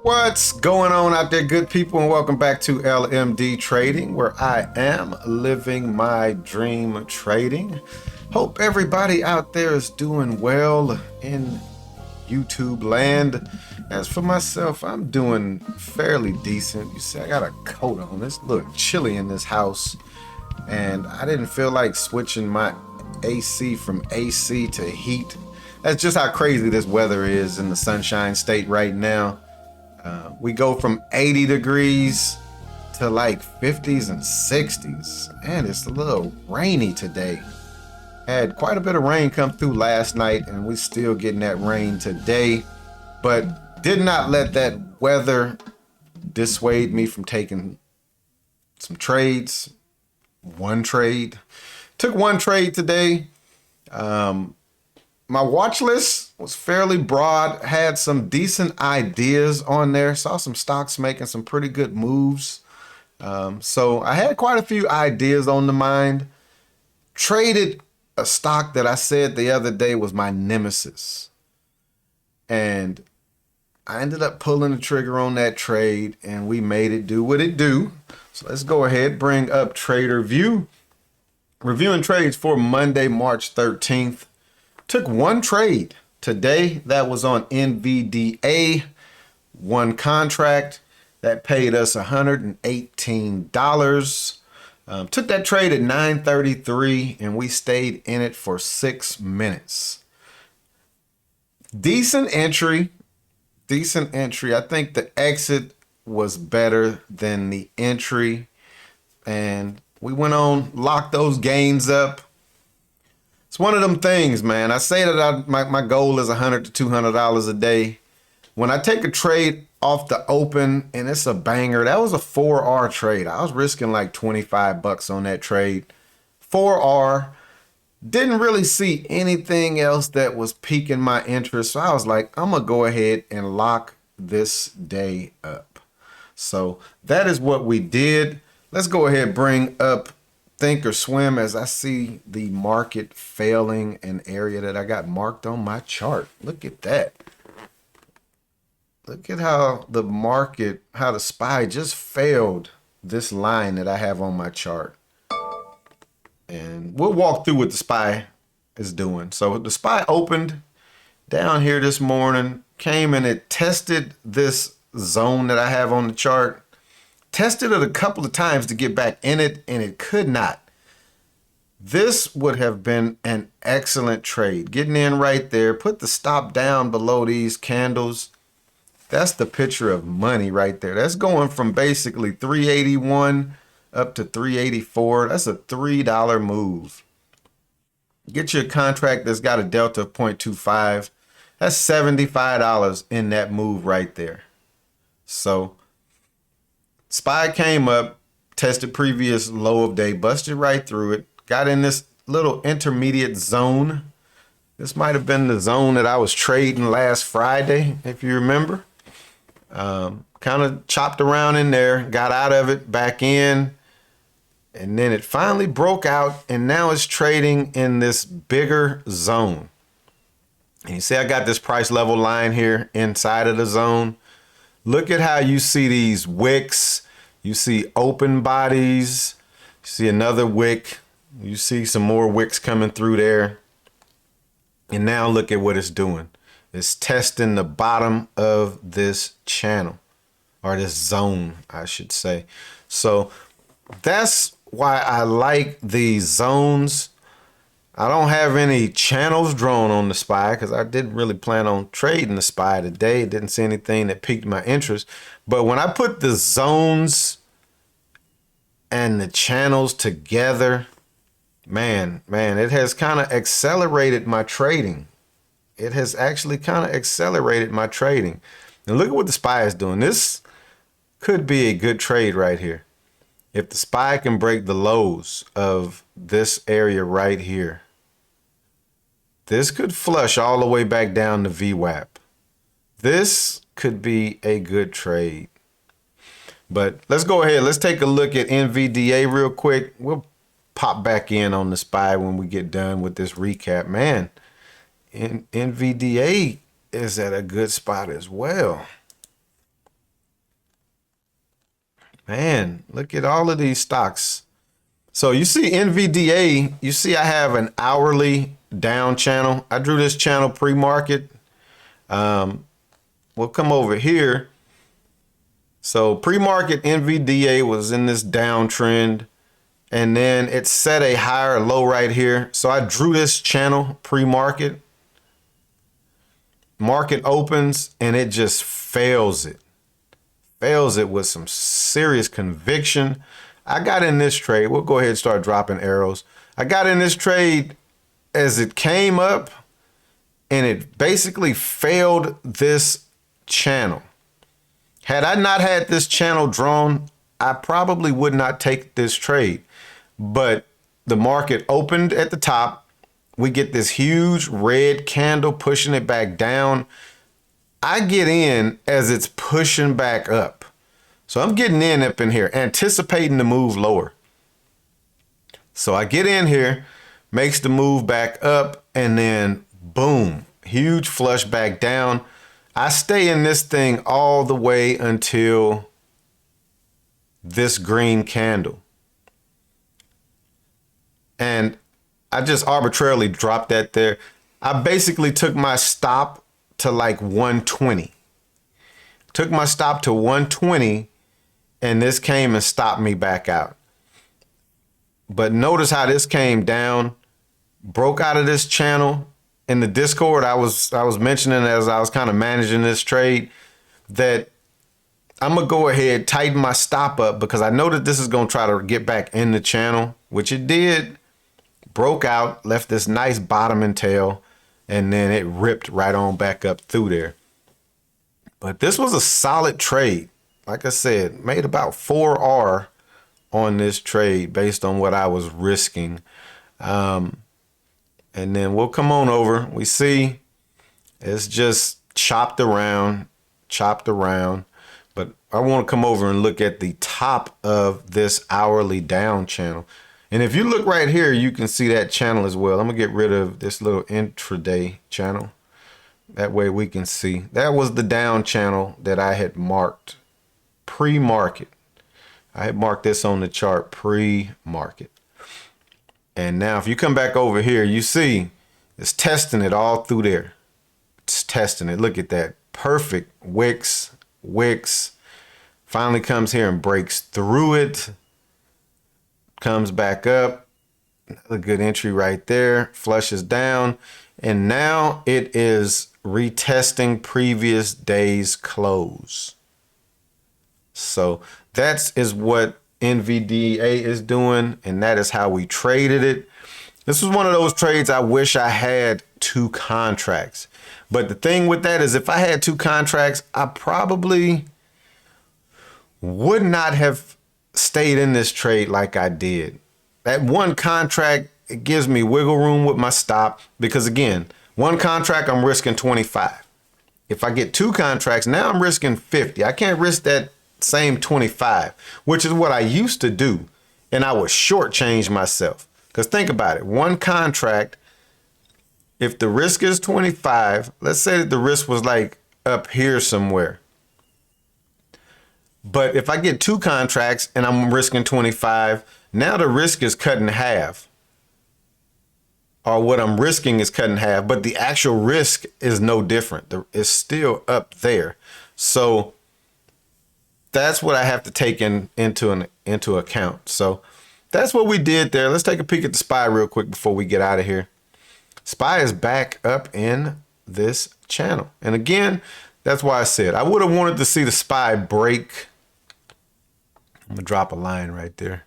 What's going on out there, good people, and welcome back to LMD Trading, where I am living my dream trading. Hope everybody out there is doing well in YouTube land. As for myself, I'm doing fairly decent. You see, I got a coat on. It's a little chilly in this house, and I didn't feel like switching my AC from AC to heat. That's just how crazy this weather is in the Sunshine State right now. We go from 80 degrees to like 50s and 60s, and it's a little rainy today. Had quite a bit of rain come through last night, and we still getting that rain today, but did not let that weather dissuade me from taking some trades. One trade. Took one trade today. My watch list was fairly broad, had some decent ideas on there, saw some stocks making some pretty good moves. So I had quite a few ideas on the mind. Traded a stock that I said the other day was my nemesis. And I ended up pulling the trigger on that trade, and we made it do what it do. So let's go ahead, bring up TRADERVUE. Reviewing trades for Monday, March 13th. Took one trade today that was on NVDA, one contract that paid us $118. Took that trade at 9:33 and we stayed in it for 6 minutes. Decent entry. I think the exit was better than the entry, and we went on, locked those gains up. It's one of them things, man. I say that my goal is $100 to $200 a day. When I take a trade off the open and it's a banger, that was a 4R trade. I was risking like 25 bucks on that trade. 4R. Didn't really see anything else that was piquing my interest. So I was like, I'm going to go ahead and lock this day up. So that is what we did. Let's go ahead and bring up Think or Swim as I see the market failing an area that I got marked on my chart. Look at that. Look at how the market, how the SPY just failed this line that I have on my chart. And we'll walk through what the SPY is doing. So the SPY opened down here this morning, came and it tested this zone that I have on the chart. Tested it a couple of times to get back in it, and it could not. This would have been an excellent trade. Getting in right there, put the stop down below these candles. That's the picture of money right there. That's going from basically 381 up to 384. That's a $3 move. Get you a contract that's got a delta of 0.25. That's $75 in that move right there. So SPY came up, tested previous low of day, busted right through it, got in this little intermediate zone. This might have been the zone that I was trading last Friday, if you remember. Kind of chopped around in there, got out of it, back in, and then it finally broke out, and now it's trading in this bigger zone. And you see I got this price level line here inside of the zone. Look at how you see these wicks. You see open bodies. You see another wick. You see some more wicks coming through there. And now look at what it's doing. It's testing the bottom of this channel, or this zone, I should say. So that's why I like these zones. I don't have any channels drawn on the SPY because I didn't really plan on trading the SPY today. Didn't see anything that piqued my interest. But when I put the zones and the channels together, man, it has kind of accelerated my trading. It has actually kind of accelerated my trading. And look at what the SPY is doing. This could be a good trade right here. If the SPY can break the lows of this area right here, this could flush all the way back down to VWAP. This could be a good trade. But let's go ahead. Let's take a look at NVDA real quick. We'll pop back in on the SPY when we get done with this recap. Man, NVDA is at a good spot as well. Man, look at all of these stocks. So you see NVDA, you see I have an hourly down channel. I drew this channel pre-market. We'll come over here. So pre-market NVDA was in this downtrend, and then it set a higher low right here. So I drew this channel pre-market. Market opens and it just fails it. Fails it with some serious conviction. I got in this trade. We'll go ahead and start dropping arrows. I got in this trade as it came up and it basically failed this channel. Had I not had this channel drawn, I probably would not take this trade. But the market opened at the top. We get this huge red candle pushing it back down. I get in as it's pushing back up. So I'm getting in up in here, anticipating the move lower. So I get in here, makes the move back up, and then boom, huge flush back down. I stay in this thing all the way until this green candle. And I just arbitrarily dropped that there. I basically took my stop to like 120. Took my stop to 120, and this came and stopped me back out. But notice how this came down, broke out of this channel. In the Discord, I was mentioning as I was kind of managing this trade that I'm gonna go ahead, tighten my stop up because I know that this is gonna try to get back in the channel, which it did. Broke out, left this nice bottoming tail, and then it ripped right on back up through there. But this was a solid trade. Like I said, made about 4R on this trade based on what I was risking. And then we'll come on over. We see it's just chopped around. But I want to come over and look at the top of this hourly down channel. And if you look right here, you can see that channel as well. I'm going to get rid of this little intraday channel. That way we can see. That was the down channel that I had marked pre-market. I had marked this on the chart pre-market. And now if you come back over here, you see it's testing it all through there. It's testing it. Look at that. Perfect wicks. Finally comes here and breaks through it. Comes back up. Another good entry right there. Flushes down. And now it is retesting previous day's close. So that is what NVDA is doing, and that is how we traded it. This was one of those trades I wish I had 2 contracts. But the thing with that is if I had 2 contracts, I probably would not have stayed in this trade like I did. That 1 contract, it gives me wiggle room with my stop because again, 1 contract, I'm risking 25. If I get 2 contracts, now I'm risking 50. I can't risk that same 25, which is what I used to do. And I would shortchange myself. Because think about it. 1 contract, if the risk is 25, let's say that the risk was like up here somewhere. But if I get 2 contracts and I'm risking 25, now the risk is cut in half. Or what I'm risking is cut in half, but the actual risk is no different. It's still up there. So that's what I have to take into account. So that's what we did there. Let's take a peek at the SPY real quick before we get out of here. SPY is back up in this channel. And again, that's why I said I would have wanted to see the SPY break. I'm going to drop a line right there.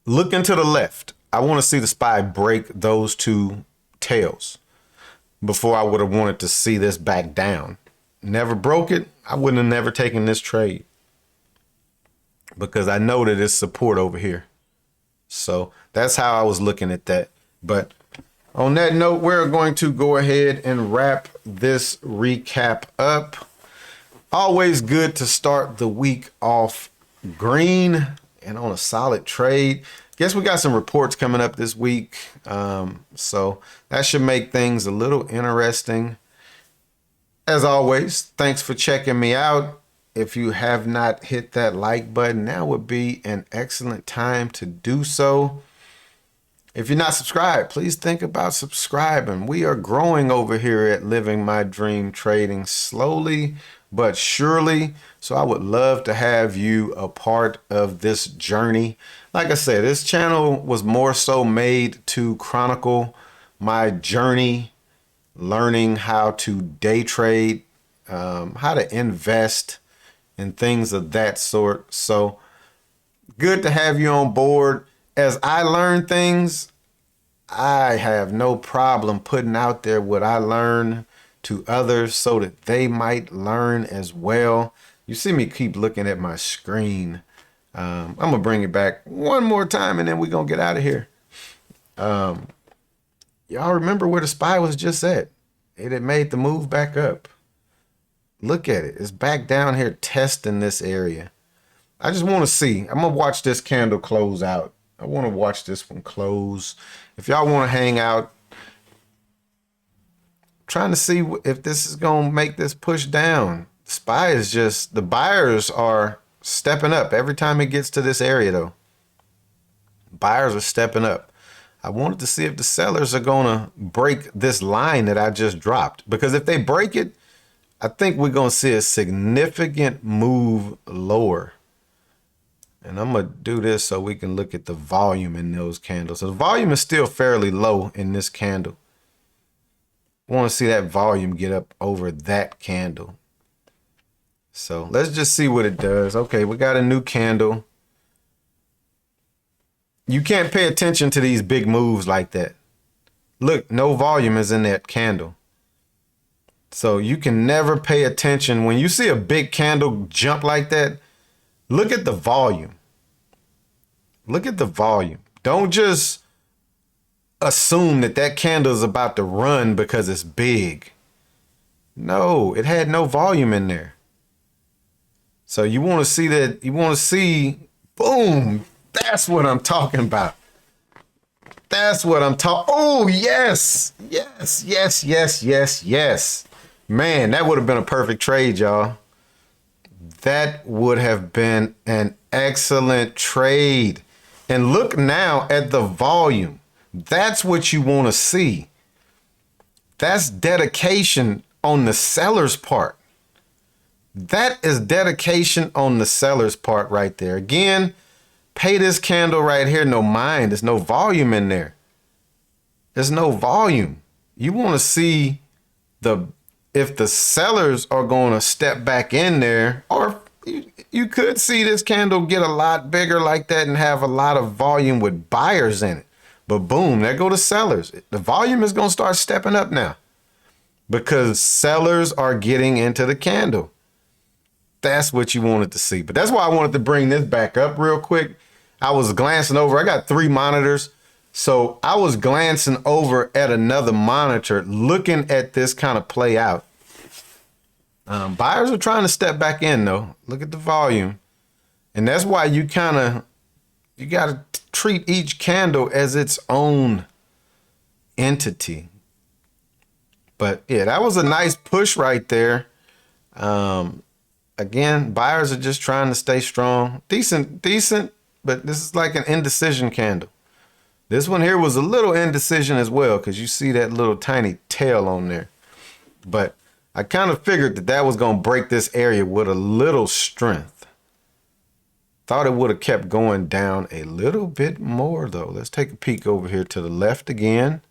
Looking to the left, I want to see the SPY break those 2 tails before I would have wanted to see this back down. Never broke it. I wouldn't have never taken this trade because I know that it's support over here. So that's how I was looking at that. But on that note, we're going to go ahead and wrap this recap up. Always good to start the week off green and on a solid trade. Guess we got some reports coming up this week. So that should make things a little interesting. As always, thanks for checking me out. If you have not hit that like button, now would be an excellent time to do so. If you're not subscribed, please think about subscribing. We are growing over here at Living My Dream Trading, slowly but surely. So I would love to have you a part of this journey. Like I said, this channel was more so made to chronicle my journey, learning how to day trade, how to invest, and things of that sort. So good to have you on board. As I learn things, I have no problem putting out there what I learn to others so that they might learn as well. You see me keep looking at my screen. I'm gonna bring it back one more time and then we're gonna get out of here. Y'all remember where the SPY was just at? It had made the move back up. Look at it. It's back down here testing this area. I just want to see. I'm going to watch this candle close out. I want to watch this one close. If y'all want to hang out, trying to see if this is going to make this push down. The SPY is just, the buyers are stepping up every time it gets to this area though. Buyers are stepping up. I wanted to see if the sellers are going to break this line that I just dropped, because if they break it, I think we're going to see a significant move lower. And I'm going to do this so we can look at the volume in those candles. So the volume is still fairly low in this candle. I want to see that volume get up over that candle. So let's just see what it does. Okay, we got a new candle. You can't pay attention to these big moves like that. Look, no volume is in that candle. So you can never pay attention. When you see a big candle jump like that, look at the volume. Look at the volume. Don't just assume that that candle is about to run because it's big. No, it had no volume in there. So you want to see that, you want to see, boom, that's what I'm talking about. That's what I'm talking. Oh, yes, yes, yes, yes, yes, yes. Man, that would have been a perfect trade, y'all. That would have been an excellent trade. And look now at the volume. That's what you want to see. That's dedication on the seller's part. That is dedication on the seller's part right there. Again, pay this candle right here no mind. There's no volume in there. There's no volume. You want to see if the sellers are going to step back in there, or you could see this candle get a lot bigger like that and have a lot of volume with buyers in it. But boom, there go the sellers. The volume is going to start stepping up now because sellers are getting into the candle. That's what you wanted to see. But that's why I wanted to bring this back up real quick. I was glancing over. I got 3 monitors. So I was glancing over at another monitor, looking at this kind of play out. Buyers are trying to step back in though. Look at the volume. And that's why you got to treat each candle as its own entity. But yeah, that was a nice push right there. Again, buyers are just trying to stay strong. Decent, but this is like an indecision candle. This one here was a little indecision as well, because you see that little tiny tail on there. But I kind of figured that was going to break this area with a little strength. Thought it would have kept going down a little bit more, though. Let's take a peek over here to the left again.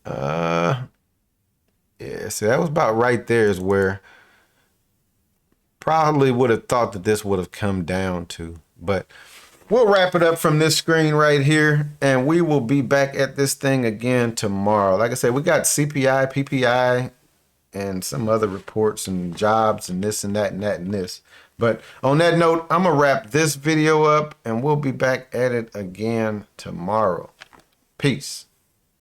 Yeah, see, that was about right there is where probably would have thought that this would have come down to. But we'll wrap it up from this screen right here, and we will be back at this thing again tomorrow. Like I said, we got CPI, PPI, and some other reports and jobs and this and that and that and this. But on that note, I'm going to wrap this video up, and we'll be back at it again tomorrow. Peace.